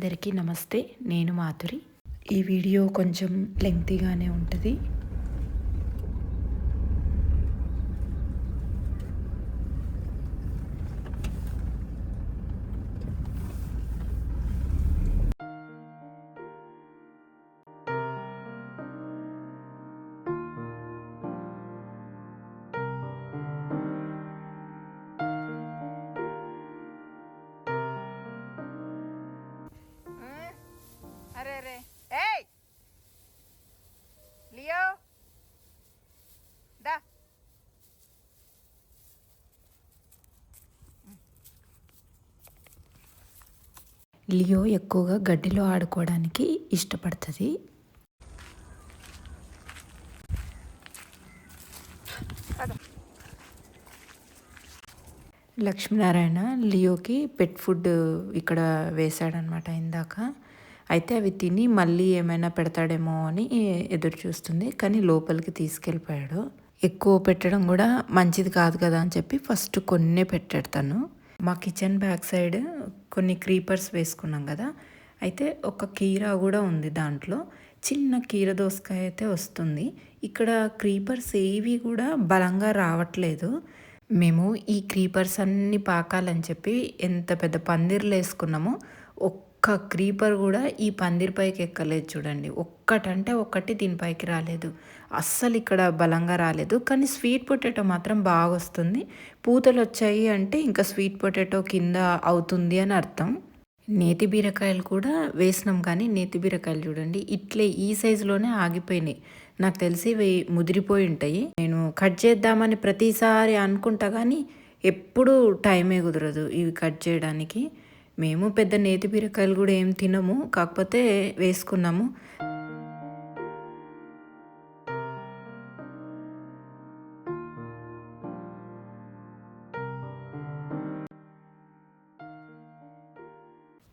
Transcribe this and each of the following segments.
అందరికీ నమస్తే. నేను మాధురి. ఈ వీడియో కొంచెం లెంగ్తీగానే ఉంటుంది. అరే రే ఏయ్ లియో దా లియో ఎక్కువగా గడ్డిలో ఆడుకోవడానికి ఇష్టపడుతుంది. లక్ష్మీనారాయణ లియోకి పెట్ ఫుడ్ ఇక్కడ వేశాడనమాట ఇందాక. అయితే అవి తిని మళ్ళీ ఏమైనా పెడతాడేమో అని ఎదురు చూస్తుంది, కానీ లోపలికి తీసుకెళ్ళిపోయాడు. ఎక్కువ పెట్టడం కూడా మంచిది కాదు కదా అని చెప్పి ఫస్ట్ కొన్నే పెట్టాడు తను. మా కిచెన్ బ్యాక్ సైడ్ కొన్ని క్రీపర్స్ వేసుకున్నాం కదా, అయితే ఒక కీరా కూడా ఉంది దాంట్లో. చిన్న కీర దోసకాయ అయితే వస్తుంది. ఇక్కడ క్రీపర్స్ ఏవి కూడా బలంగా రావట్లేదు. మేము ఈ క్రీపర్స్ అన్నీ పాకాలని చెప్పి ఎంత పెద్ద పందిర్లు వేసుకున్నామో ఒక్క క్రీపర్ కూడా ఈ పందిరిపైకి ఎక్కలేదు చూడండి. ఒక్కటంటే ఒక్కటి దీనిపైకి రాలేదు. అస్సలు ఇక్కడ బలంగా రాలేదు. కానీ స్వీట్ పొటాటో మాత్రం బాగా వస్తుంది. పూతలు వచ్చాయి అంటే ఇంకా స్వీట్ పొటాటో కింద అవుతుంది అని అర్థం. నేతి బీరకాయలు కూడా వేసినాం, కానీ నేతి బీరకాయలు చూడండి ఇట్లే ఈ సైజులోనే ఆగిపోయినాయి. నాకు తెలిసి ఇవి ముదిరిపోయి ఉంటాయి. నేను కట్ చేద్దామని ప్రతిసారి అనుకుంటా, కానీ ఎప్పుడూ టైమే కుదరదు ఇవి కట్ చేయడానికి. మేము పెద్ద నేతి బీరకాయలు కూడా ఏం తినము, కాకపోతే వేసుకున్నాము.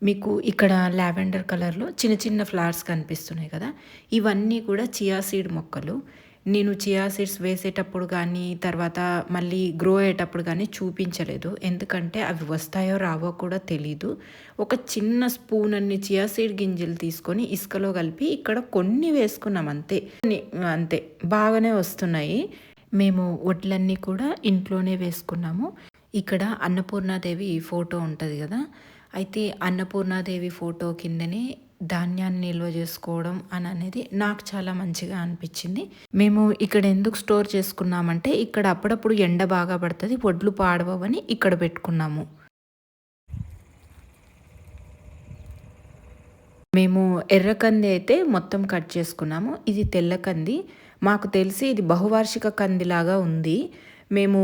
మీకు ఇక్కడ లావెండర్ కలర్లో చిన్న చిన్న ఫ్లవర్స్ కనిపిస్తున్నాయి కదా, ఇవన్నీ కూడా చియా సీడ్ మొక్కలు. నేను చియా సీడ్స్ వేసేటప్పుడు కానీ తర్వాత మళ్ళీ గ్రో అయ్యేటప్పుడు కానీ చూపించలేదు, ఎందుకంటే అవి వస్తాయో రావో కూడా తెలీదు. ఒక చిన్న స్పూన్ అన్ని చియా సీడ్ గింజలు తీసుకొని ఇసుకలో కలిపి ఇక్కడ కొన్ని వేసుకున్నాం అంతే. అంతే బాగానే వస్తున్నాయి. మేము వడ్లన్నీ కూడా ఇంట్లోనే వేసుకున్నాము. ఇక్కడ అన్నపూర్ణాదేవి ఫోటో ఉంటుంది కదా, అయితే అన్నపూర్ణాదేవి ఫోటో కిందనే ధాన్యాన్ని నిల్వ చేసుకోవడం అని అనేది నాకు చాలా మంచిగా అనిపించింది. మేము ఇక్కడ ఎందుకు స్టోర్ చేసుకున్నామంటే ఇక్కడ అప్పుడప్పుడు ఎండ బాగా పడుతుంది, వడ్లు పాడవని ఇక్కడ పెట్టుకున్నాము. మేము ఎర్రకంది అయితే మొత్తం కట్ చేసుకున్నాము. ఇది తెల్ల కంది. మాకు తెలిసి ఇది బహువార్షిక కందిలాగా ఉంది. మేము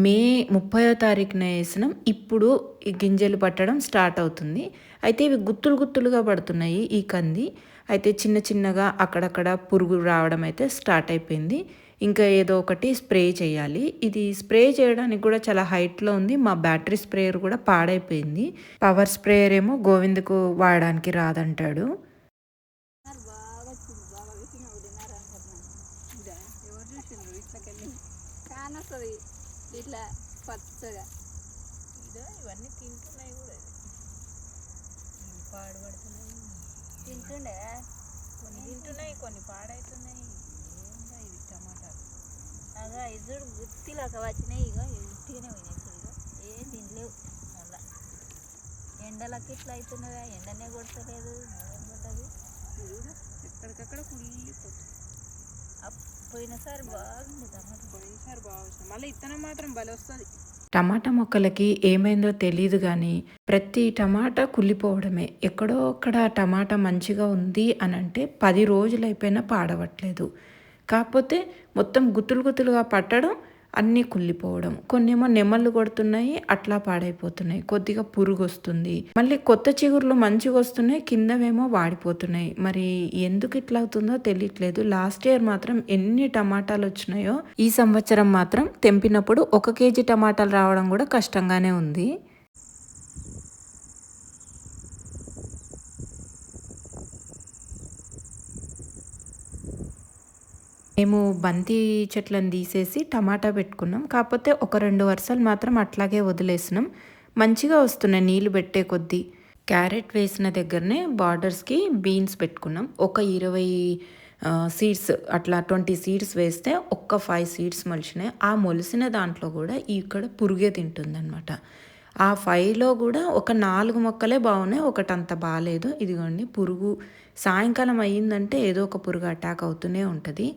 మే 30వ తారీఖున వేసినాం. ఇప్పుడు ఈ గింజలు పట్టడం స్టార్ట్ అవుతుంది. అయితే ఇవి గుత్తులు గుత్తులుగా పడుతున్నాయి ఈ కంది. అయితే చిన్న చిన్నగా అక్కడక్కడ పురుగు రావడం అయితే స్టార్ట్ అయిపోయింది. ఇంకా ఏదో ఒకటి స్ప్రే చేయాలి. ఇది స్ప్రే చేయడానికి కూడా చాలా హైట్లో ఉంది. మా బ్యాటరీ స్ప్రేయర్ కూడా పాడైపోయింది. పవర్ స్ప్రేయర్ ఏమో గోవింద్కు వాడడానికి రాదంటాడు. కానొస్తుంది ఇట్లా పచ్చగా. ఇదో ఇవన్నీ తింటున్నాయి కూడా, పాడుపడుతున్నాయి. తింటుండే కొన్ని తింటున్నాయి, కొన్ని పాడవుతున్నాయి. ఏందా ఇవి టమాటాలు? అగా ఇద్దరు గుత్తిలాగా వచ్చినాయి. ఇక ఉట్టిగానే పోయినాయి. ఇక ఏం తినలేవు. మళ్ళా ఎండలకి ఇట్లా అవుతున్నదా, ఎండనే కొడతలేదు. పడ్డది ఎక్కడికక్కడ కుళ్ళిపోతుంది. పోయినసారి బాగుంది టమాటా, పోయినసారి బాగుంది. మళ్ళీ ఇత్తనం మాత్రం బలి వస్తుంది. టమాటా మొక్కలకి ఏమైందో తెలియదు, కానీ ప్రతి టమాటా కుళ్ళిపోవడమే. ఎక్కడో అక్కడ టమాటా మంచిగా ఉంది అని అంటే 10 రోజులు అయిపోయినా పాడవట్లేదు. కాకపోతే మొత్తం గుత్తులు గుత్తులుగా పట్టడం, అన్నీ కుళ్ళిపోవడం. కొన్నేమో నెమళ్ళు కొడుతున్నాయి, అట్లా పాడైపోతున్నాయి. కొద్దిగా పురుగు వస్తుంది, మళ్ళీ కొత్త చిగుర్లు మంచిగా వస్తున్నాయి, కిందవేమో వాడిపోతున్నాయి. మరి ఎందుకు ఇట్లా అవుతుందో తెలియట్లేదు. లాస్ట్ ఇయర్ మాత్రం ఎన్ని టమాటాలు వచ్చినాయో, ఈ సంవత్సరం మాత్రం తెంపినప్పుడు 1 కేజీ టమాటాలు రావడం కూడా కష్టంగానే ఉంది. మేము బంతి చెట్లను తీసేసి టమాటా పెట్టుకున్నాం. కాకపోతే 1-2 వరుసలు మాత్రం అట్లాగే వదిలేసినాం. మంచిగా వస్తున్నాయి నీళ్ళు పెట్టే కొద్దీ. క్యారెట్ వేసిన దగ్గరనే బార్డర్స్‌కి బీన్స్ పెట్టుకున్నాం. ఒక 20 సీడ్స్ అట్లా 20 సీడ్స్ వేస్తే ఒక్క 5 సీడ్స్ మొలిచినాయి. ఆ మొలిసిన దాంట్లో గూడా ఇక్కడ పురుగే తింటుందనమాట. ఆ 5లో గూడా ఒక 4 మొక్కలే బాగున్నాయి. ఒకటంత బాలేదు. ఇదిగోండి పురుగు సాయంకాలం అయ్యిందంటే ఏదో ఒక పురుగు అటాక్ అవుతూనే ఉంటది.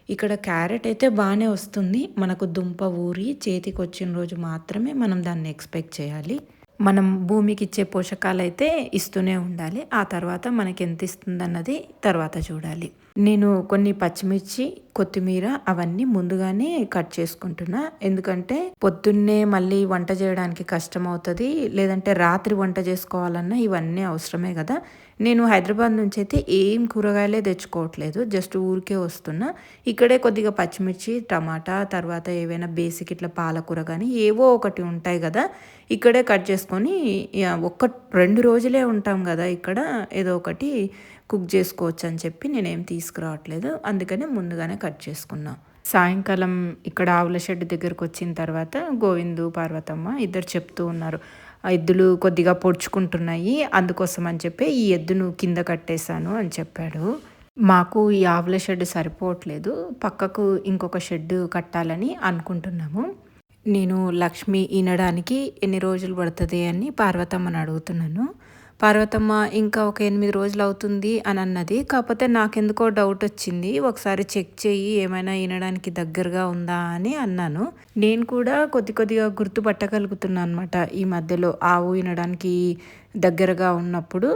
ఇక్కడ క్యారెట్ అయితే బానే వస్తుంది. మనకు దుంప ఊరి చేతికొచ్చిన రోజు మాత్రమే మనం దాన్ని ఎక్స్‌పెక్ట్ చేయాలి. మనం భూమికిచ్చే పోషకాలైతే ఇస్తూనే ఉండాలి. ఆ తర్వాత మనకెంత ఇస్తుందన్నది తర్వాత చూడాలి. నేను కొన్ని పచ్చిమిర్చి, కొత్తిమీర అవన్నీ ముందుగానే కట్ చేసుకుంటున్నా. ఎందుకంటే పొద్దున్నే మళ్ళీ వంట చేయడానికి కష్టమవుతది. లేదంటే రాత్రి వంట చేసుకోవాలన్నా ఇవన్నీ అవసరమే గదా! నేను హైదరాబాద్ నుంచయితే ఏం కూరగాయలే తెచ్చుకోవట్లేదు. జస్ట్ ఊరికే వస్తున్నా. ఇక్కడే కొద్దిగా పచ్చిమిర్చి, టమాటా తర్వాత ఏవైనా బేసిక్ ఇట్లా పాలకూర గానీ ఏవో ఒకటి ఉంటాయి గదా! ఇక్కడే కట్ చేసుకొని 2 రోజులే ఉంటాం గదా! ఇక్కడ ఏదో ఒకటి కుక్ చేసుకోవచ్చు అని చెప్పి నేనేం తీసుకురావట్లేదు. అందుకనే ముందుగానే కట్ చేసుకున్నా. సాయంకాలం ఇక్కడ ఆవుల షెడ్ దగ్గరకు వచ్చిన తర్వాత గోవిందు, పార్వతమ్మ ఇద్దరు చెప్తూ ఉన్నారు. ఆ ఎద్దులు కొద్దిగా పొడుచుకుంటున్నాయి. అందుకోసం అని చెప్పి ఈ ఎద్దును కింద కట్టేశాను అని చెప్పాడు. మాకు ఈ ఆవుల షెడ్ సరిపోవట్లేదు. పక్కకు ఇంకొక షెడ్ కట్టాలని అనుకుంటున్నాము. నేను లక్ష్మి ఈనడానికి ఎన్ని రోజులు పడుతుంది అని పార్వతమ్మని అడుగుతున్నాను. పార్వతమ్మ ఇంకా ఒక 8 రోజులు అవుతుంది అని అన్నది. కాకపోతే నాకెందుకో డౌట్ వచ్చింది. ఒకసారి చెక్ చెయ్యి ఏమైనా ఈనడానికి దగ్గరగా ఉందా అని అన్నాను. నేను కూడా కొద్దిగా గుర్తుపట్టగలుగుతున్నాను అనమాట. ఈ మధ్యలో ఆవు ఈనడానికి దగ్గరగా ఉన్నప్పుడు.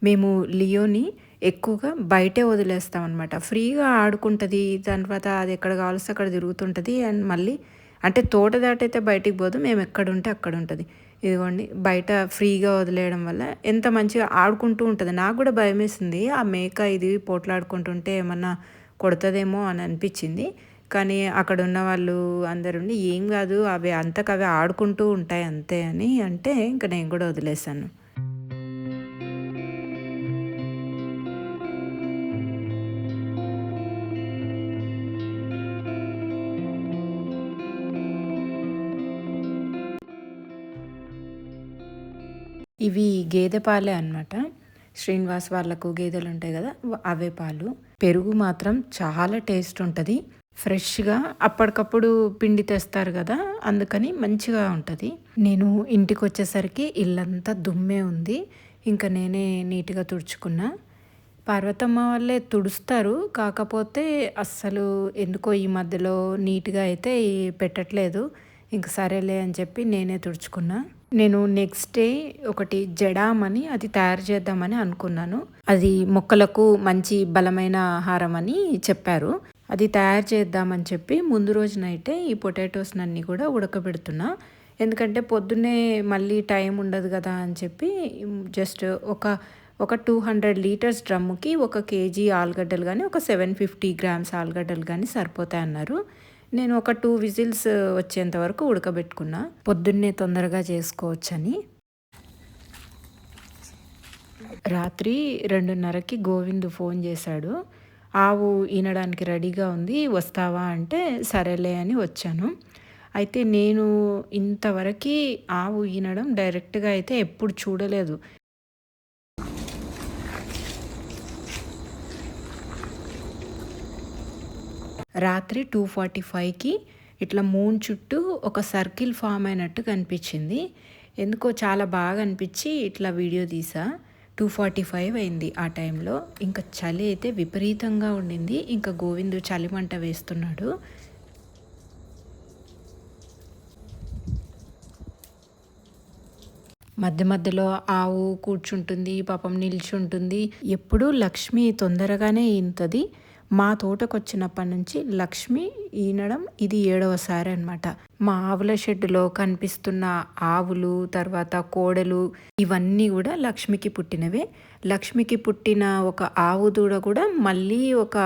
మేము లియోని ఎక్కువగా బయటే వదిలేస్తాం అనమాట. ఫ్రీగా ఆడుకుంటుంది. దాని తర్వాత అది ఎక్కడ కావాల్సి అక్కడ తిరుగుతుంటుంది. అండ్ మళ్ళీ అంటే తోట దాటైతే బయటికి పోదు. మేము ఎక్కడుంటే అక్కడ ఉంటుంది. ఇదిగోండి బయట ఫ్రీగా వదిలేయడం వల్ల ఎంత మంచిగా ఆడుకుంటూ ఉంటుంది. నాకు కూడా భయమేసింది. ఆ మేక ఇది పోట్లాడుకుంటుంటే ఏమన్నా కొడుతుందేమో అని అనిపించింది. కానీ అక్కడ ఉన్న వాళ్ళు అందరుండి ఏం కాదు అవి అంతకవే ఆడుకుంటూ ఉంటాయి అంతే అని అంటే ఇంకా నేను కూడా వదిలేసాను. ఇవి గేదె పాలే అనమాట. శ్రీనివాస్ వాళ్ళకు గేదెలు ఉంటాయి కదా అవే పాలు. పెరుగు మాత్రం చాలా టేస్ట్ ఉంటుంది. ఫ్రెష్గా అప్పటికప్పుడు పిండి తెస్తారు కదా అందుకని మంచిగా ఉంటుంది. నేను ఇంటికి వచ్చేసరికి ఇల్లంతా దుమ్మే ఉంది. ఇంకా నేనే నీట్గా తుడుచుకున్నా. పార్వతమ్మ వాళ్ళే తుడుస్తారు. కాకపోతే అస్సలు ఎందుకో ఈ మధ్యలో నీట్గా అయితే పెట్టట్లేదు. ఇంక సరేలే అని చెప్పి నేనే తుడుచుకున్నా. నేను నెక్స్ట్ డే ఒకటి జడామని అది తయారు చేద్దామని అనుకున్నాను. అది మొక్కలకు మంచి బలమైన ఆహారం అని చెప్పారు. అది తయారు చేద్దామని చెప్పి ముందు రోజు నైటే ఈ పొటాటోస్ అన్నీ కూడా ఉడకబెడుతున్నా. ఎందుకంటే పొద్దున్నే మళ్ళీ టైం ఉండదు కదా అని చెప్పి జస్ట్ ఒక 200 లీటర్స్ డ్రమ్ముకి 1 కేజీ ఆలుగడ్డలు కానీ ఒక 750 గ్రామ్స్ ఆలుగడ్డలు కానీ సరిపోతాయన్నారు. నేను ఒక 2 విజిల్స్ వచ్చేంత వరకు ఉడకబెట్టుకున్నా. పొద్దున్నే తొందరగా చేసుకోవచ్చని. రాత్రి 2:30కి గోవిందు ఫోన్ చేశాడు. ఆవు ఈనడానికి రెడీగా ఉంది వస్తావా అంటే సరేలే అని వచ్చాను. అయితే నేను ఇంతవరకు ఆవు ఈనడం డైరెక్ట్గా అయితే ఎప్పుడు చూడలేదు. రాత్రి 2:45కి ఇట్లా మూన్ చుట్టూ ఒక సర్కిల్ ఫామ్ అయినట్టు కనిపించింది. ఎందుకో చాలా బాగా అనిపించి ఇట్లా వీడియో తీసా. 2:45 అయింది ఆ టైంలో. ఇంకా చలి అయితే విపరీతంగా ఉండింది. ఇంకా గోవిందు చలిమంట వేస్తున్నాడు. మధ్యలో ఆవు కూర్చుంటుంది, పాపం నిల్చుంటుంది. ఎప్పుడూ లక్ష్మి తొందరగానే ఈనుతుంది. మా తోటకొచ్చినప్పటి నుంచి లక్ష్మి ఈనడం ఇది 7వసారి అనమాట. మా ఆవుల షెడ్డులో కనిపిస్తున్న ఆవులు తర్వాత కోడలు ఇవన్నీ కూడా లక్ష్మికి పుట్టినవే. లక్ష్మికి పుట్టిన ఒక ఆవు దూడ కూడా మళ్ళీ ఒక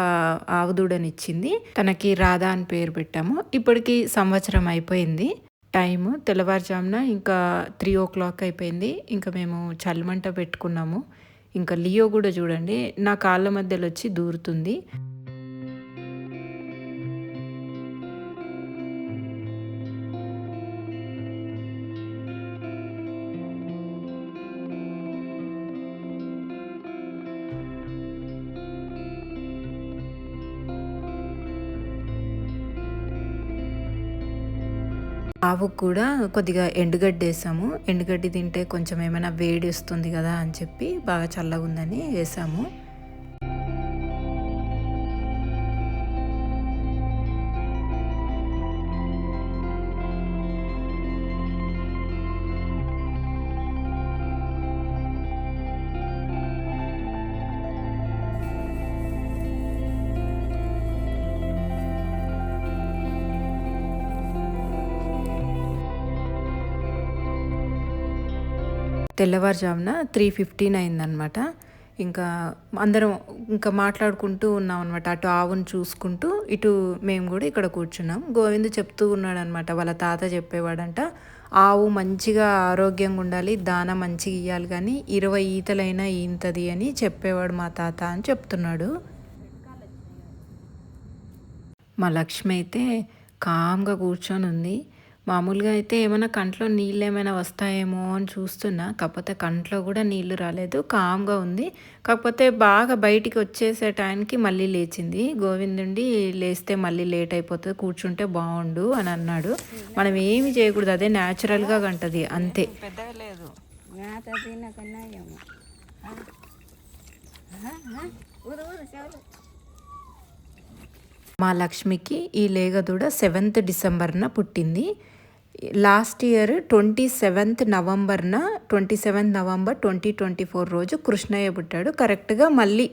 ఆవు దూడనిచ్చింది. తనకి రాధా అని పేరు పెట్టాము. ఇప్పటికి సంవత్సరం అయిపోయింది. టైము తెల్లవారుజామున ఇంకా 3:00 అయిపోయింది. ఇంకా మేము చలిమంట పెట్టుకున్నాము. ఇంకా లియో కూడా చూడండి నా కాళ్ళ మధ్యలో వచ్చి దూరుతుంది. ఆవుకు కూడా కొద్దిగా ఎండుగడ్డి వేసాము. ఎండుగడ్డి తింటే కొంచెం ఏమైనా వేడి వస్తుంది కదా అని చెప్పి బాగా చల్లగా ఉందని వేసాము. తెల్లవారుజామున 3:15 అయిందనమాట. ఇంకా అందరం ఇంకా మాట్లాడుకుంటూ ఉన్నాం అనమాట. అటు ఆవును చూసుకుంటూ, ఇటు మేము కూడా ఇక్కడ కూర్చున్నాం. గోవింద్ చెప్తూ ఉన్నాడనమాట. వాళ్ళ తాత చెప్పేవాడంట, ఆవు మంచిగా ఆరోగ్యంగా ఉండాలి, దాన మంచిగా ఇయ్యాలి, కానీ 20 ఈతలైనా ఈంతది అని చెప్పేవాడు మా తాత అని చెప్తున్నాడు. మా లక్ష్మి అయితే కామ్గా కూర్చొని ఉంది. మామూలుగా అయితే ఏమైనా కంట్లో నీళ్ళు ఏమైనా వస్తాయేమో అని చూస్తున్నా, కాకపోతే కంట్లో కూడా నీళ్లు రాలేదు, కామ్గా ఉంది. కాకపోతే బాగా బయటికి వచ్చేసే టైంకి మళ్ళీ లేచింది. గోవిందుండి లేస్తే మళ్ళీ లేట్ అయిపోతుంది, కూర్చుంటే బాగుండు అని అన్నాడు. మనం ఏమి చేయకూడదు, అదే న్యాచురల్గా కంటది అంతే. పెద్దగా లేదు మా లక్ష్మికి ఈ లేగదూడ 7th డిసెంబర్న పుట్టింది. లాస్ట్ ఇయర్ 27th నవంబర్న 27 నవంబర్ 2024 రోజు కృష్ణయ్య పుట్టాడు. కరెక్ట్గా మళ్ళీ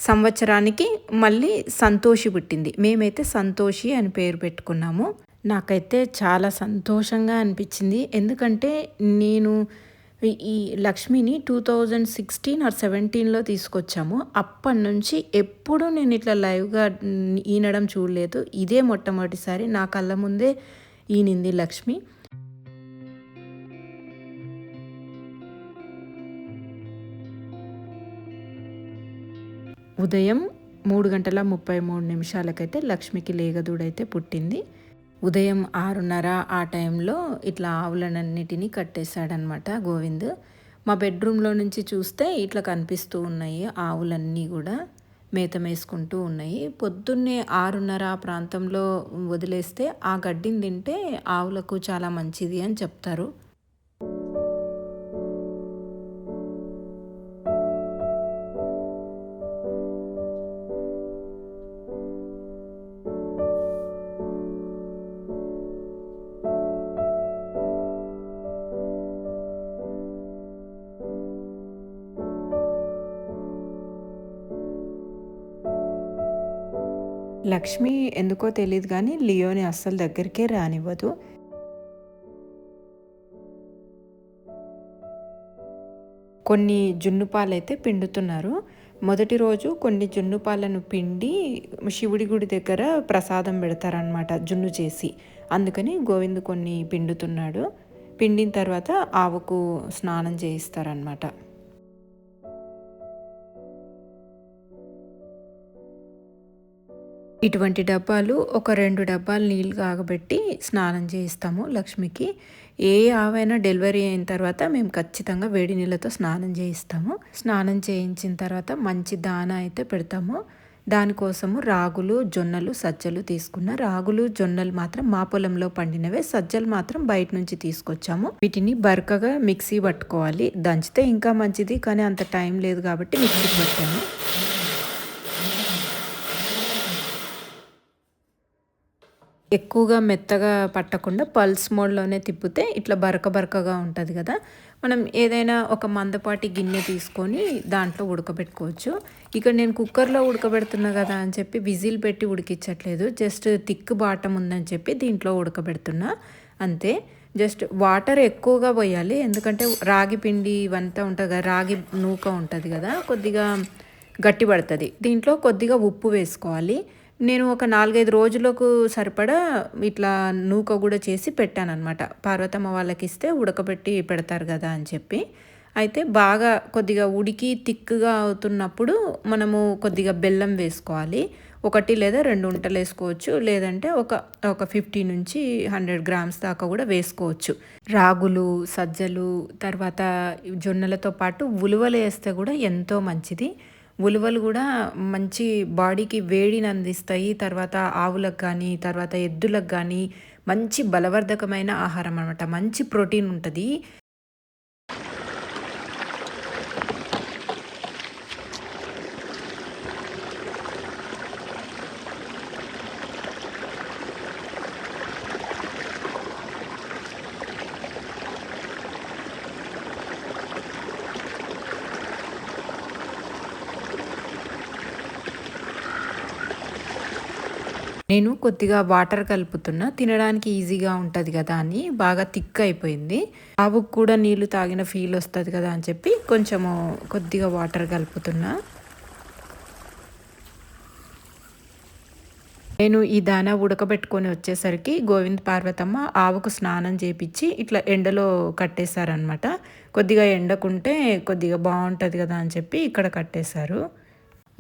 సంవత్సరానికి మళ్ళీ సంతోషి పుట్టింది. మేమైతే సంతోషి అని పేరు పెట్టుకున్నాము. నాకైతే చాలా సంతోషంగా అనిపించింది. ఎందుకంటే నేను ఈ లక్ష్మిని 2016 ఆర్ 17లో తీసుకొచ్చాము. అప్పటి నుంచి ఎప్పుడూ నేను ఇట్లా లైవ్గా ఈనడం చూడలేదు. ఇదే మొట్టమొదటిసారి నా కళ్ళ ముందే ఈనింది లక్ష్మి. ఉదయం 3:33 లక్ష్మికి లేగదూడైతే పుట్టింది. ఉదయం 6:30 ఆ టైంలో ఇట్లా ఆవులనన్నిటినీ కట్టేశాడనమాట గోవింద్. మా బెడ్రూమ్లో నుంచి చూస్తే ఇట్లా కనిపిస్తూ ఉన్నాయి ఆవులన్నీ కూడా మేత మేసుకుంటూ ఉన్నాయి. పొద్దున్నే 6:30 ఆ ప్రాంతంలో వదిలేస్తే ఆ గడ్డిని తింటే ఆవులకు చాలా మంచిది అని చెప్తారు. లక్ష్మి ఎందుకో తెలియదు కానీ లియోని అస్సలు దగ్గరికే రానివ్వదు. కొన్ని జున్ను పాలైతే పిండుతున్నారు. మొదటి రోజు కొన్ని జున్ను పాలను పిండి శివుడి గుడి దగ్గర ప్రసాదం పెడతారనమాట జున్ను చేసి. అందుకని గోవింద్ కొన్ని పిండుతున్నాడు. పిండిన తర్వాత ఆవుకు స్నానం చేయిస్తారనమాట. ఇటువంటి డబ్బాలు ఒక 2 డబ్బాలు నీళ్ళు కాగబెట్టి స్నానం చేయిస్తాము లక్ష్మికి. ఏ ఆవైనా డెలివరీ అయిన తర్వాత మేము ఖచ్చితంగా వేడి నీళ్ళతో స్నానం చేయిస్తాము. స్నానం చేయించిన తర్వాత మంచి దానా అయితే పెడతాము. దానికోసము రాగులు, జొన్నలు, సజ్జలు తీసుకున్న. రాగులు, జొన్నలు మాత్రం మా పొలంలో పండినవే, సజ్జలు మాత్రం బయట నుంచి తీసుకొచ్చాము. వీటిని బరకగా మిక్సీ పట్టుకోవాలి. దంచితే ఇంకా మంచిది, కానీ అంత టైం లేదు కాబట్టి మిక్సీకి పట్టాము. ఎక్కువగా మెత్తగా పట్టకుండా పల్స్ మోడ్లోనే తిప్పితే ఇట్లా బరకగా ఉంటుంది కదా. మనం ఏదైనా ఒక మందపాటి గిన్నె తీసుకొని దాంట్లో ఉడకబెట్టుకోవచ్చు. ఇక్కడ నేను కుక్కర్లో ఉడకబెడుతున్నా కదా అని చెప్పి విజిల్ పెట్టి ఉడికించట్లేదు. జస్ట్ థిక్ బాటం ఉందని చెప్పి దీంట్లో ఉడకబెడుతున్నా అంతే. జస్ట్ వాటర్ ఎక్కువగా పోయాలి, ఎందుకంటే రాగి పిండి ఇవంతా ఉంటుంది కదా, రాగి నూక ఉంటుంది కదా, కొద్దిగా గట్టి పడుతుంది. దీంట్లో కొద్దిగా ఉప్పు వేసుకోవాలి. నేను ఒక 4-5 రోజులకు సరిపడా ఇట్లా నూక కూడా చేసి పెట్టానన్నమాట. పార్వతమ్మ వాళ్ళకి ఇస్తే ఉడకబెట్టి పెడతారు కదా అని చెప్పి. అయితే బాగా కొద్దిగా ఉడికి థిక్గా అవుతున్నప్పుడు మనము కొద్దిగా బెల్లం వేసుకోవాలి. 1 లేదా 2 ఉంటలు వేసుకోవచ్చు, లేదంటే ఒక 50 నుంచి 100 గ్రామ్స్ దాకా కూడా వేసుకోవచ్చు. రాగులు, సజ్జలు, తర్వాత జొన్నలతో పాటు ఉలువలు వేస్తే కూడా ఎంతో మంచిది. ఉలువలు కూడా మంచి బాడీకి వేడిని అందిస్తాయి. తర్వాత ఆవులకు కానీ, తర్వాత ఎద్దులకు కానీ, మంచి బలవర్ధకమైన ఆహారం అనమాట. మంచి ప్రోటీన్ ఉంటుంది. నేను కొద్దిగా వాటర్ కలుపుతున్నా, తినడానికి ఈజీగా ఉంటుంది కదా అని. బాగా థిక్ అయిపోయింది. ఆవుకు కూడా నీళ్లు తాగిన ఫీల్ వస్తుంది కదా అని చెప్పి కొంచెము కొద్దిగా వాటర్ కలుపుతున్నా. నేను ఈ దానా ఉడకబెట్టుకొని వచ్చేసరికి గోవింద్ పార్వతమ్మ ఆవుకు స్నానం చేపించి ఇట్లా ఎండలో కట్టేశారనమాట. కొద్దిగా ఎండకుంటే కొద్దిగా బాగుంటుంది కదా అని చెప్పి ఇక్కడ కట్టేశారు.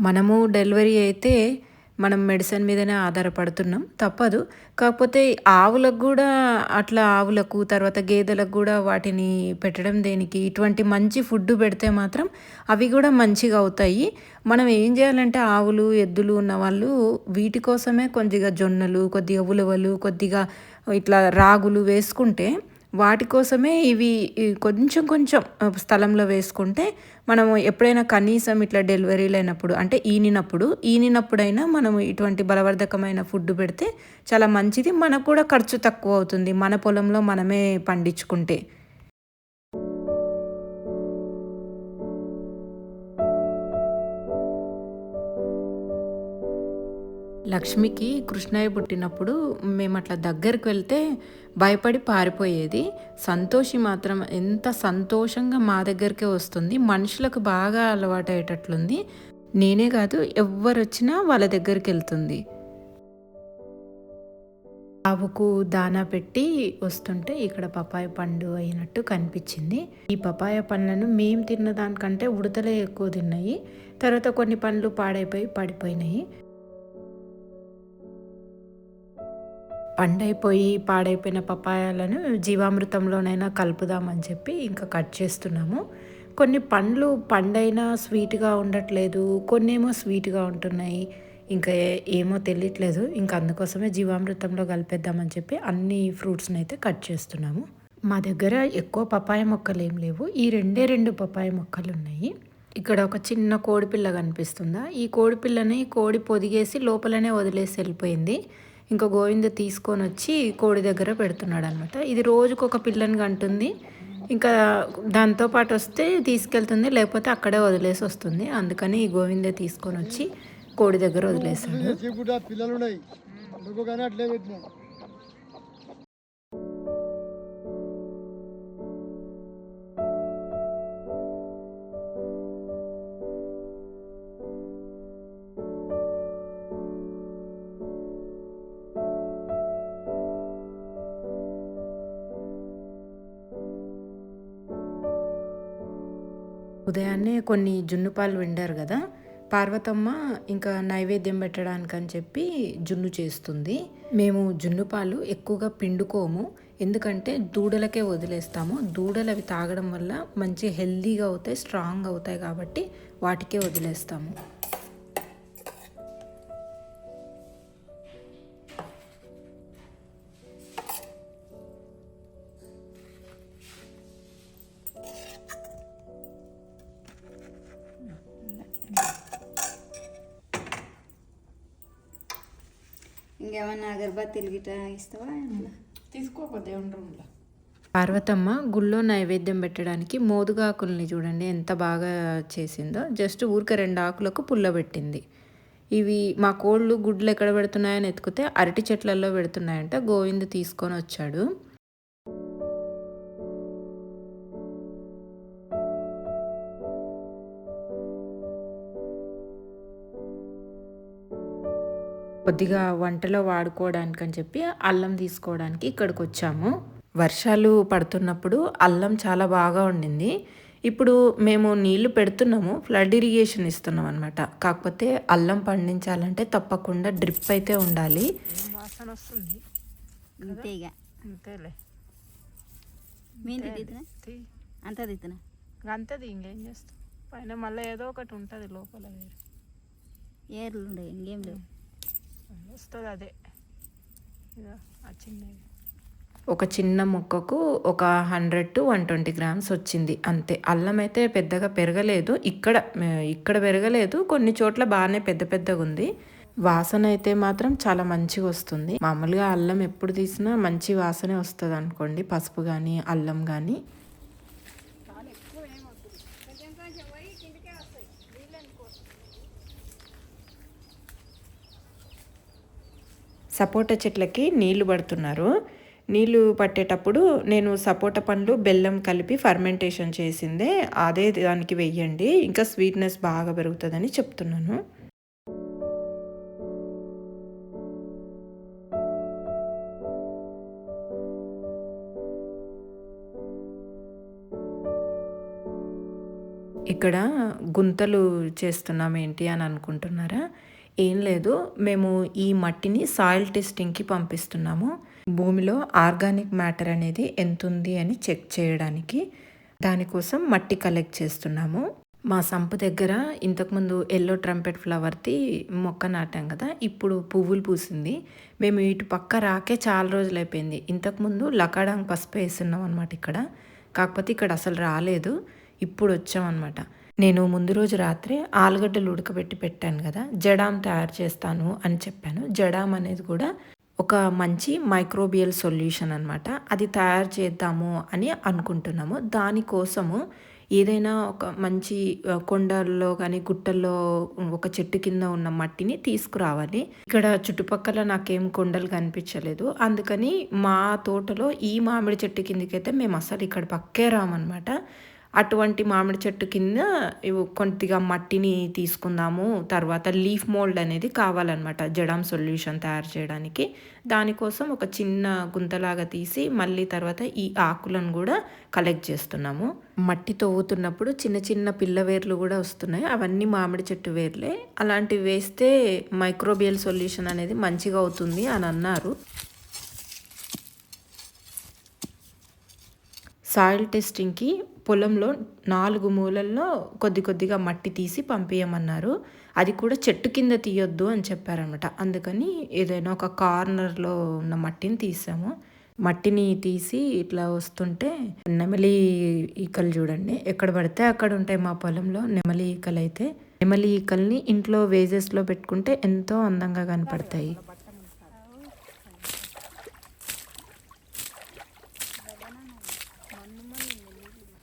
మనము డెలివరీ అయితే మనం మెడిసిన్ మీదనే ఆధారపడుతున్నాం, తప్పదు. కాకపోతే ఆవులకు కూడా అట్లా, ఆవులకు తర్వాత గేదెలకు కూడా వాటిని పెట్టడం దేనికి? ఇటువంటి మంచి ఫుడ్ పెడితే మాత్రం అవి కూడా మంచిగా అవుతాయి. మనం ఏం చేయాలంటే ఆవులు ఎద్దులు ఉన్న వాళ్ళు వీటి కోసమే కొద్దిగా జొన్నలు, కొద్దిగా ఉలవలు, కొద్దిగా ఇట్లా రాగులు వేసుకుంటే, వాటి కోసమే ఇవి కొంచెం కొంచెం స్థలంలో వేసుకుంటే మనము ఎప్పుడైనా కనీసం ఇట్లా డెలివరీలు అయినప్పుడు అంటే ఈనినప్పుడైనా మనము ఇటువంటి బలవర్ధకమైన ఫుడ్ పెడితే చాలా మంచిది. మనకు కూడా ఖర్చు తక్కువ అవుతుంది మన పొలంలో మనమే పండించుకుంటే. లక్ష్మికి కృష్ణయ్య పుట్టినప్పుడు మేము అట్లా దగ్గరికి వెళ్తే భయపడి పారిపోయేది. సంతోషి మాత్రం ఎంత సంతోషంగా మా దగ్గరికే వస్తుంది. మనుషులకు బాగా అలవాటయ్యేటట్లుంది. నేనే కాదు, ఎవ్వరు వచ్చినా వాళ్ళ దగ్గరికి వెళ్తుంది. ఆవుకు దానా పెట్టి వస్తుంటే ఇక్కడ పపాయ పండు అయినట్టు కనిపించింది. ఈ పపాయ పండ్లను మేము తిన్న దానికంటే ఉడతలే ఎక్కువ తిన్నాయి. తర్వాత కొన్ని పండ్లు పాడైపోయి పడిపోయినాయి. పండైపోయి పాడైపోయిన పపాయాలను జీవామృతంలోనైనా కలుపుదామని చెప్పి ఇంకా కట్ చేస్తున్నాము. కొన్ని పండ్లు పండైనా స్వీట్గా ఉండట్లేదు, కొన్ని ఏమో స్వీట్గా ఉంటున్నాయి. ఇంకా ఏమో తెలియట్లేదు. ఇంకా అందుకోసమే జీవామృతంలో కలిపేద్దామని చెప్పి అన్ని ఫ్రూట్స్ని అయితే కట్ చేస్తున్నాము. మా దగ్గర ఎక్కువ పపాయ మొక్కలు ఏం లేవు. ఈ రెండు పపాయ మొక్కలు ఉన్నాయి. ఇక్కడ ఒక చిన్న కోడిపిల్ల కనిపిస్తుందా? ఈ కోడిపిల్లని కోడి పొదిగేసి లోపలనే వదిలేసి వెళ్ళిపోయింది. ఇంకా గోవింద తీసుకొని వచ్చి కోడి దగ్గర పెడుతున్నాడు అనమాట. ఇది రోజుకొక పిల్లని కంటుంది. ఇంకా దాంతోపాటు వస్తే తీసుకెళ్తుంది, లేకపోతే అక్కడే వదిలేసి వస్తుంది. అందుకని ఈ గోవిందే తీసుకొని వచ్చి కోడి దగ్గర వదిలేశాడు. ఉదయాన్నే కొన్ని జున్ను పాలు వండారు కదా, పార్వతమ్మ ఇంకా నైవేద్యం పెట్టడానికని చెప్పి జున్ను చేస్తుంది. మేము జున్ను పాలు ఎక్కువగా పిండుకోము, ఎందుకంటే దూడలకే వదిలేస్తాము. దూడలు అవి తాగడం వల్ల మంచి హెల్దీగా అవుతాయి, స్ట్రాంగ్ అవుతాయి కాబట్టి వాటికే వదిలేస్తాము. ఇంకేమన్నా అగరబత్తిలు గిట్ట ఇస్తావా? తీసుకోకపోతే ఉండరు. పార్వతమ్మ గుళ్ళో నైవేద్యం పెట్టడానికి మోదుగాకుల్ని చూడండి ఎంత బాగా చేసిందో. జస్ట్ ఊరికే 2 ఆకులకు పుల్లబెట్టింది. ఇవి మా కోళ్ళు గుడ్లు ఎక్కడ పెడుతున్నాయని ఎత్తుకుతే అరటి చెట్లలో పెడుతున్నాయంట. గోవింద్ తీసుకొని వచ్చాడు. కొద్దిగా వంటలో వాడుకోవడానికి అని చెప్పి అల్లం తీసుకోవడానికి ఇక్కడికి వచ్చాము. వర్షాలు పడుతున్నప్పుడు అల్లం చాలా బాగా ఉండింది. ఇప్పుడు మేము నీళ్లు పెడుతున్నాము, ఫ్లడ్ ఇరిగేషన్ ఇస్తున్నాం అనమాట. కాకపోతే అల్లం పండించాలంటే తప్పకుండా డ్రిప్ అయితే ఉండాలి. వాసన వస్తుంది అంతేగా, అంతేలే. అంత తీతున్నా అంతది ఇంకేం చేస్తాం. పైన మళ్ళీ ఏదో ఒకటి ఉంటుంది లోపల, వేరే ఏర్లు ఉండే ఇంకేం లేవు. వస్తుంది అదే ఇక ఆ చిన్నవి. ఒక చిన్న ముక్కకు ఒక 100-120 గ్రామ్స్ వచ్చింది అంతే. అల్లం అయితే పెద్దగా పెరగలేదు. ఇక్కడ పెరగలేదు. కొన్ని చోట్ల బాగానే పెద్ద పెద్దగుంది. వాసన అయితే మాత్రం చాలా మంచిగా వస్తుంది. మామూలుగా అల్లం ఎప్పుడు తీసినా మంచి వాసనే వస్తుంది అనుకోండి, పసుపు కానీ అల్లం కానీ. సపోటా చెట్లకి నీళ్లు పడుతున్నారు. నీళ్లు పట్టేటప్పుడు నేను సపోటా పండ్లు బెల్లం కలిపి ఫర్మెంటేషన్ చేసిందే అదే దానికి వెయ్యండి, ఇంకా స్వీట్నెస్ బాగా పెరుగుతుందని చెప్తున్నాను. ఇక్కడ గుంతలు చేస్తున్నాం ఏంటి అని అనుకుంటున్నారా? ఏం లేదు, మేము ఈ మట్టిని సాయిల్ టెస్టింగ్కి పంపిస్తున్నాము. భూమిలో ఆర్గానిక్ మ్యాటర్ అనేది ఎంత ఉంది అని చెక్ చేయడానికి. దానికోసం మట్టి కలెక్ట్ చేస్తున్నాము. మా సంపు దగ్గర ఇంతకుముందు ఎల్లో ట్రంపెట్ ఫ్లవర్ది మొక్క నాటాం కదా, ఇప్పుడు పువ్వులు పూసింది. మేము ఇటు పక్క రాకే చాలా రోజులు అయిపోయింది. ఇంతకుముందు లకాడాంగ్ పసుపు వేస్తున్నాం అనమాట ఇక్కడ. కాకపోతే ఇక్కడ అసలు రాలేదు, ఇప్పుడు వచ్చామన్నమాట. నేను ముందు రోజు రాత్రే ఆలుగడ్డలు ఉడకబెట్టి పెట్టాను కదా, జడాం తయారు చేస్తాను అని చెప్పాను. జడాం అనేది కూడా ఒక మంచి మైక్రోబియల్ సొల్యూషన్ అనమాట. అది తయారు చేద్దాము అని అనుకుంటున్నాము. దానికోసము ఏదైనా ఒక మంచి కొండల్లో కానీ గుట్టల్లో ఒక చెట్టు కింద ఉన్న మట్టిని తీసుకురావాలి. ఇక్కడ చుట్టుపక్కల నాకేం కొండలు కనిపించలేదు, అందుకని మా తోటలో ఈ మామిడి చెట్టు కిందకైతే మేము అసలు ఇక్కడ పక్కే రామన్నమాట. అటువంటి మామిడి చెట్టు కింద కొద్దిగా మట్టిని తీసుకుందాము, తర్వాత లీఫ్ మోల్డ్ అనేది కావాలన్నమాట జడాం సొల్యూషన్ తయారు చేయడానికి. దానికోసం ఒక చిన్న గుంతలాగా తీసి మళ్ళీ తర్వాత ఈ ఆకులను కూడా కలెక్ట్ చేస్తున్నాము. మట్టి తవ్వుతున్నప్పుడు చిన్న చిన్న పిల్ల వేర్లు కూడా వస్తున్నాయి, అవన్నీ మామిడి చెట్టు వేర్లే. అలాంటివి వేస్తే మైక్రోబియల్ సొల్యూషన్ అనేది మంచిగా అవుతుంది అని అన్నారు. సాయిల్ టెస్టింగ్కి పొలంలో 4 మూలల్లో కొద్దిగా మట్టి తీసి పంపించమన్నారు. అది కూడా చెట్టు కింద తీయొద్దు అని చెప్పారనమాట. అందుకని ఏదైనా ఒక కార్నర్లో ఉన్న మట్టిని తీసాము. మట్టిని తీసి ఇట్లా వస్తుంటే నెమలి ఈకలు చూడండి, ఎక్కడ పడితే అక్కడ ఉంటాయి మా పొలంలో నెమలి ఈకలు. అయితే నెమలి ఈకల్ని ఇంట్లో వేజెస్లో పెట్టుకుంటే ఎంతో అందంగా కనపడతాయి.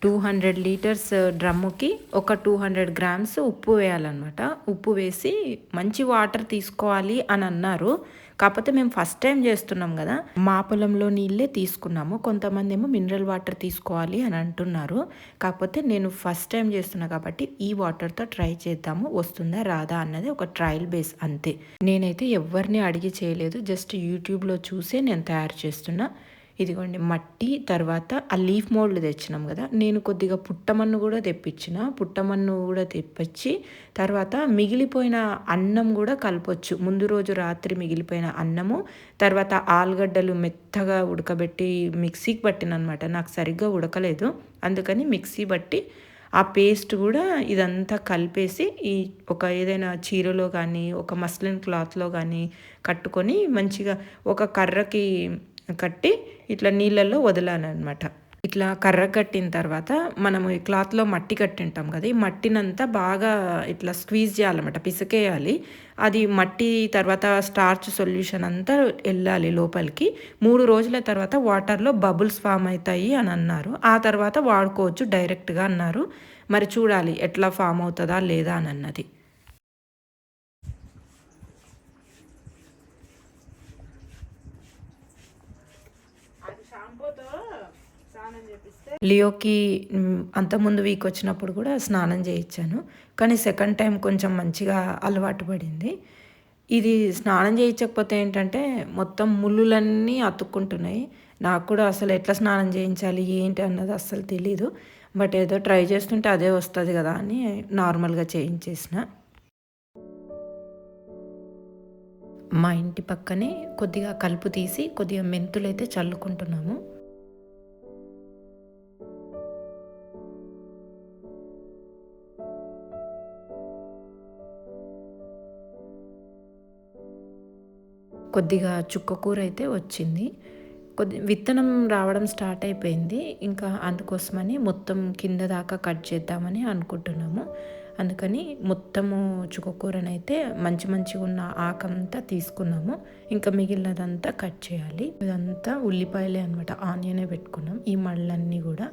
200 లీటర్స్ డ్రమ్ముకి ఒక 200 గ్రామ్స్ ఉప్పు వేయాలన్నమాట. ఉప్పు వేసి మంచి వాటర్ తీసుకోవాలి అని అన్నారు. కాకపోతే మేము ఫస్ట్ టైం చేస్తున్నాం కదా, మా పొలంలో నీళ్ళే తీసుకున్నాము. కొంతమంది ఏమో మినరల్ వాటర్ తీసుకోవాలి అని అంటున్నారు. కాకపోతే నేను ఫస్ట్ టైం చేస్తున్నా కాబట్టి ఈ వాటర్తో ట్రై చేద్దాము, వస్తుందా రాదా అన్నది ఒక ట్రయల్ బేస్ అంతే. నేనైతే ఎవరిని అడిగి చేయలేదు, జస్ట్ యూట్యూబ్లో చూసే నేను తయారు చేస్తున్నా. ఇదిగోండి మట్టి, తర్వాత ఆ లీఫ్ మోల్డ్ తెచ్చినాం కదా, నేను కొద్దిగా పుట్టమన్ను కూడా తెప్పించి తర్వాత మిగిలిపోయిన అన్నం కూడా కలపొచ్చు. ముందు రోజు రాత్రి మిగిలిపోయిన అన్నము, తర్వాత ఆలుగడ్డలు మెత్తగా ఉడకబెట్టి మిక్సీకి పట్టినమాట. నాకు సరిగ్గా ఉడకలేదు, అందుకని మిక్సీ బట్టి ఆ పేస్ట్ కూడా ఇదంతా కలిపేసి ఈ ఒక ఏదైనా చీరలో కానీ ఒక మస్లిన్ క్లాత్లో కానీ కట్టుకొని మంచిగా ఒక కర్రకి కట్టి ఇట్లా నీళ్ళల్లో వదలాలన్నమాట. ఇట్లా కర్ర కట్టిన తర్వాత మనము ఈ క్లాత్లో మట్టి కట్టింటాం కదా, ఈ మట్టినంతా బాగా ఇట్లా స్క్వీజ్ చేయాలన్నమాట, పిసకేయాలి. అది మట్టి తర్వాత స్టార్చ్ సొల్యూషన్ అంతా వెళ్ళాలి లోపలికి. 3 రోజుల తర్వాత వాటర్లో బబుల్స్ ఫామ్ అవుతాయి అని అన్నారు. ఆ తర్వాత వాడుకోవచ్చు డైరెక్ట్గా అన్నారు. మరి చూడాలి ఎట్లా ఫామ్ అవుతుందా లేదా అని అన్నది. లియోకి అంతకుముందు వీక్ వచ్చినప్పుడు కూడా స్నానం చేయించాను, కానీ సెకండ్ టైం కొంచెం మంచిగా అలవాటు పడింది. ఇది స్నానం చేయించకపోతే ఏంటంటే మొత్తం ముళ్ళులన్నీ అతుక్కుంటున్నాయి. నాకు కూడా అసలు ఎట్లా స్నానం చేయించాలి ఏంటి అన్నది అస్సలు తెలీదు. బట్ ఏదో ట్రై చేస్తుంటే అదే వస్తుంది కదా అని నార్మల్గా చేయించేసిన. మా ఇంటి పక్కనే కొద్దిగా కలుపు తీసి కొద్దిగా మెంతులు అయితే చల్లుకుంటున్నాము. కొద్దిగా చుక్క కూర అయితే వచ్చింది. కొద్ది విత్తనం రావడం స్టార్ట్ అయిపోయింది. ఇంకా అందుకోసమని మొత్తం కింద దాకా కట్ చేద్దామని అనుకుంటున్నాము. అందుకని మొత్తము చుక్కకూరనైతే మంచిగా ఉన్న ఆకంతా తీసుకున్నాము. ఇంకా మిగిలినదంతా కట్ చేయాలి. ఇదంతా ఉల్లిపాయలే అనమాట. ఆనియనే పెట్టుకున్నాం ఈ మళ్ళన్నీ కూడా.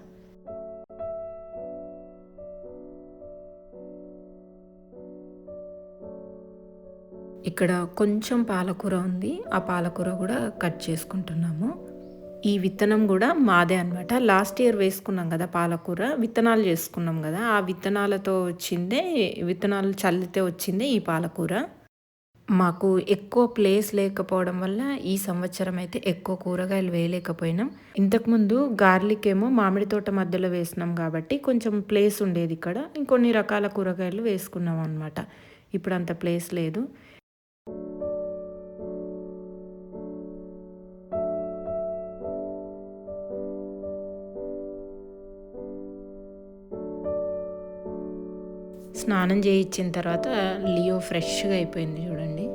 ఇక్కడ కొంచెం పాలకూర ఉంది. ఆ పాలకూర కూడా కట్ చేసుకుంటున్నాము. ఈ విత్తనం కూడా మాదే అనమాట. లాస్ట్ ఇయర్ వేసుకున్నాం కదా పాలకూర, విత్తనాలు చేసుకున్నాం కదా, ఆ విత్తనాలతో వచ్చిందే, విత్తనాలు చల్లితే వచ్చిందే ఈ పాలకూర. మాకు ఎక్కువ ప్లేస్ లేకపోవడం వల్ల ఈ సంవత్సరం అయితే ఎక్కువ కూరగాయలు వేయలేకపోయినాం. ఇంతకుముందు గార్లిక్ ఏమో మామిడి తోట మధ్యలో వేసినాం కాబట్టి కొంచెం ప్లేస్ ఉండేది ఇక్కడ. ఇంకొన్ని రకాల కూరగాయలు వేసుకున్నాం అనమాట. ఇప్పుడు అంత ప్లేస్ లేదు. స్నానం చేయించిన తర్వాత లియో ఫ్రెష్గా అయిపోయింది చూడండి.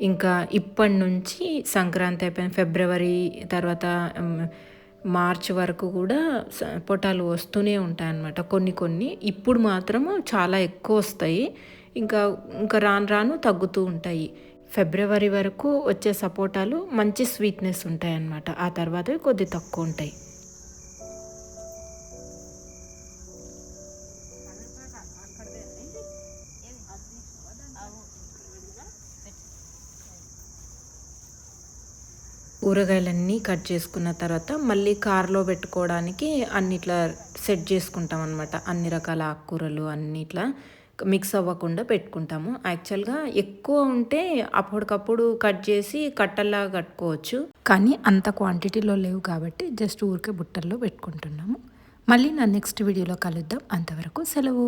ఇంకా ఇప్పటి నుంచి సంక్రాంతి అయిపోయిన ఫిబ్రవరి తర్వాత మార్చ్ వరకు కూడా పొటాలు వస్తూనే ఉంటాయన్నమాట. కొన్ని ఇప్పుడు మాత్రము చాలా ఎక్కువ వస్తాయి. ఇంకా ఇంకా రాను రాను తగ్గుతూ ఉంటాయి. ఫిబ్రవరి వరకు వచ్చే సపోటాలు మంచి స్వీట్నెస్ ఉంటాయన్నమాట. ఆ తర్వాత కొద్ది తక్కువ ఉంటాయి. కూరగాయలన్నీ కట్ చేసుకున్న తర్వాత మళ్ళీ కార్లో పెట్టుకోవడానికి అన్నిట్లా సెట్ చేసుకుంటాం అనమాట. అన్ని రకాల ఆకుకూరలు అన్నిట్లా మిక్స్ అవ్వకుండా పెట్టుకుంటాము. యాక్చువల్గా ఎక్కువ ఉంటే అప్పటికప్పుడు కట్ చేసి కట్టల్లా కట్టుకోవచ్చు, కానీ అంత క్వాంటిటీలో లేవు కాబట్టి జస్ట్ ఊరికే బుట్టల్లో పెట్టుకుంటున్నాము. మళ్ళీ నా నెక్స్ట్ వీడియోలో కలుద్దాం. అంతవరకు సెలవు.